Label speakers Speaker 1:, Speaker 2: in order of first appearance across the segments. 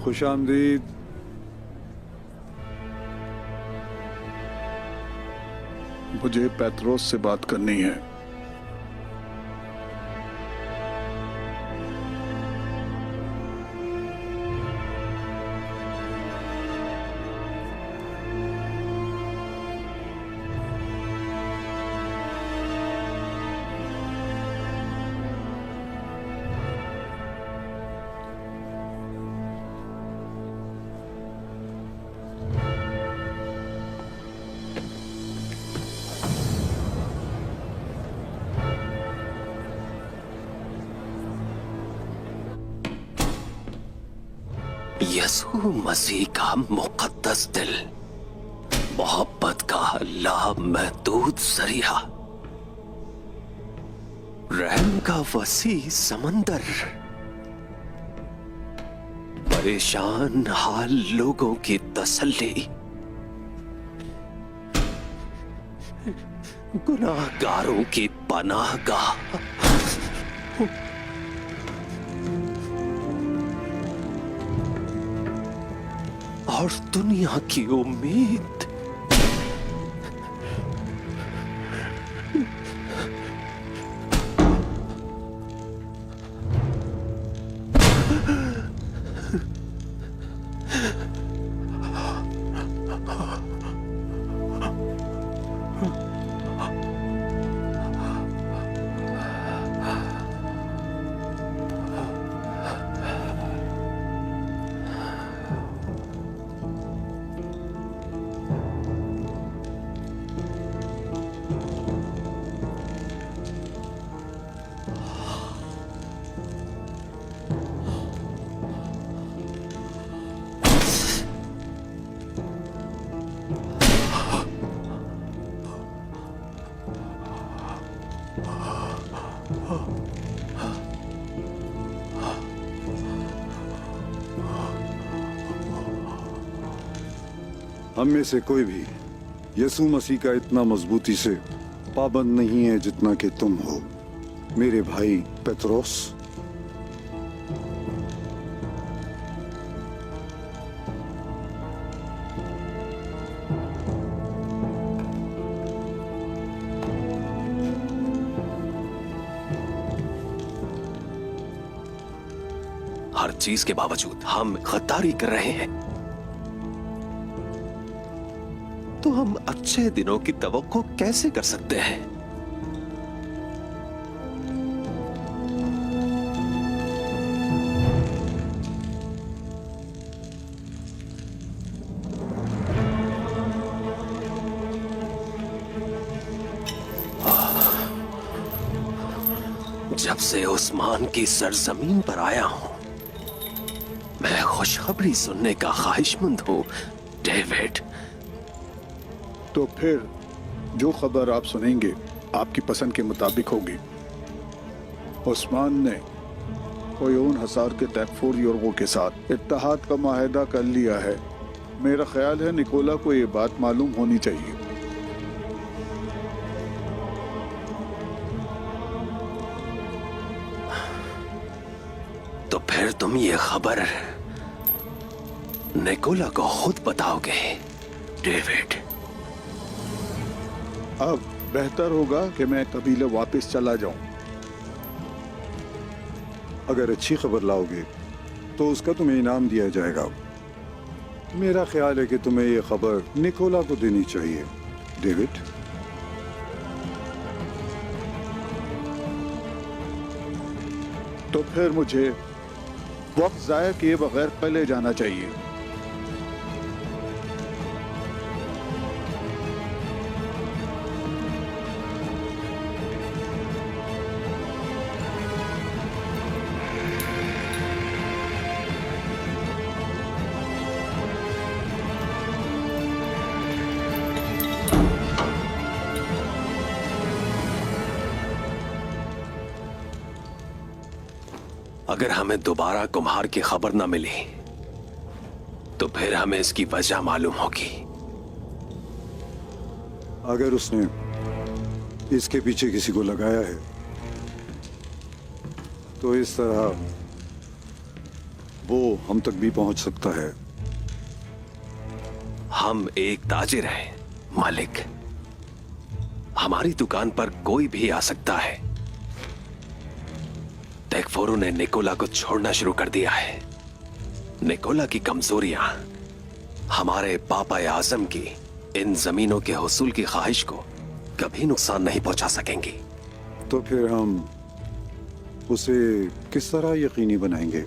Speaker 1: खुशामदीद। मुझे पेत्रोस से बात करनी है।
Speaker 2: यसू मसीह का मुकद्दस दिल, मोहब्बत का अल्लाह महदूद जरिया, रहम का वसी समंदर, परेशान हाल लोगों की तसल्ली, गुनाहगारों की पनाहगाह, और दुनिया की उम्मीद।
Speaker 1: हम में से कोई भी यसू मसीह का इतना मजबूती से पाबंद नहीं है जितना कि तुम हो, मेरे भाई पेत्रोस।
Speaker 2: हर चीज के बावजूद हम गद्दारी कर रहे हैं, तो हम अच्छे दिनों की तवक्को कैसे कर सकते हैं? जब से उस्मान की सरजमीन पर आया हूं, मैं खुशखबरी सुनने का ख्वाहिशमंद हूं, डेविड।
Speaker 1: तो फिर जो खबर आप सुनेंगे आपकी पसंद के मुताबिक होगी। उस्मान ने ओयोन हसार के तैकफूर योरगों के साथ इत्तेहाद का माहिदा कर लिया है। मेरा ख्याल है निकोला को ये बात मालूम होनी चाहिए।
Speaker 2: तो फिर तुम ये खबर निकोला को खुद बताओगे, डेविड?
Speaker 1: अब बेहतर होगा कि मैं कबीले वापस चला जाऊं। अगर अच्छी खबर लाओगे तो उसका तुम्हें इनाम दिया जाएगा। मेरा ख्याल है कि तुम्हें यह खबर निकोला को देनी चाहिए, डेविड। तो फिर मुझे वक्त जाया किए बगैर पहले जाना चाहिए।
Speaker 2: अगर हमें दोबारा कुम्हार की खबर न मिली तो फिर हमें इसकी वजह मालूम होगी।
Speaker 1: अगर उसने इसके पीछे किसी को लगाया है तो इस तरह वो हम तक भी पहुंच सकता है।
Speaker 2: हम एक ताजिर हैं मालिक। हमारी दुकान पर कोई भी आ सकता है। टेकफोरू ने निकोला को छोड़ना शुरू कर दिया है। निकोला की कमजोरियां हमारे पापा आजम की इन जमीनों के हुसूल की ख्वाहिश को कभी नुकसान नहीं पहुंचा सकेंगी।
Speaker 1: तो फिर हम उसे किस तरह यकीनी बनाएंगे?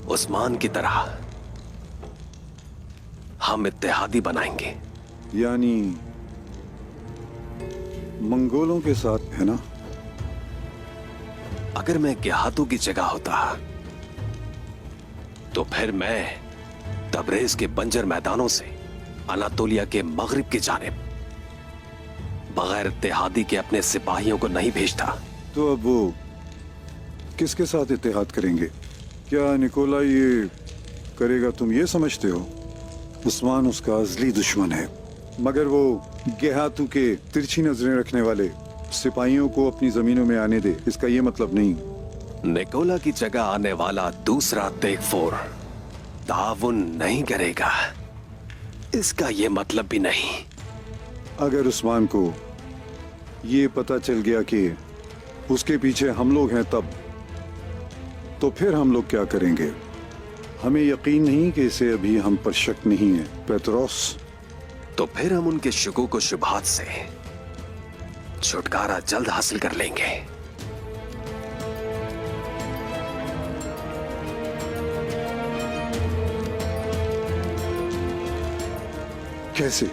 Speaker 2: उस्मान की तरह हम इत्तेहादी बनाएंगे।
Speaker 1: यानी मंगोलों के साथ, है ना?
Speaker 2: अगर मैं गेहातों की जगह होता तो फिर मैं तबरेज के बंजर मैदानों से अनातोलिया के मगरिब की जानिब बगैर इत्तेहादी के अपने सिपाहियों को नहीं भेजता।
Speaker 1: तो अब वो किसके साथ इत्तेहाद करेंगे? क्या निकोला ये करेगा, तुम ये समझते हो? उस्मान उसका अजली दुश्मन है, मगर वो गेहातू के तिरछी नजरें रखने वाले सिपाहियों को अपनी जमीनों में आने दे, इसका ये मतलब नहीं।
Speaker 2: निकोला की जगह आने वाला दूसरा तेगफोर ताउन नहीं करेगा, इसका ये मतलब भी नहीं।
Speaker 1: अगर उस्मान को ये पता चल गया कि उसके पीछे हम लोग हैं, तब तो फिर हम लोग क्या करेंगे? हमें यकीन नहीं कि इसे अभी हम पर शक नहीं है, पेत्रोस।
Speaker 2: तो फिर हम उनके शुकूक व शुबहात से छुटकारा जल्द हासिल कर लेंगे।
Speaker 1: कैसे?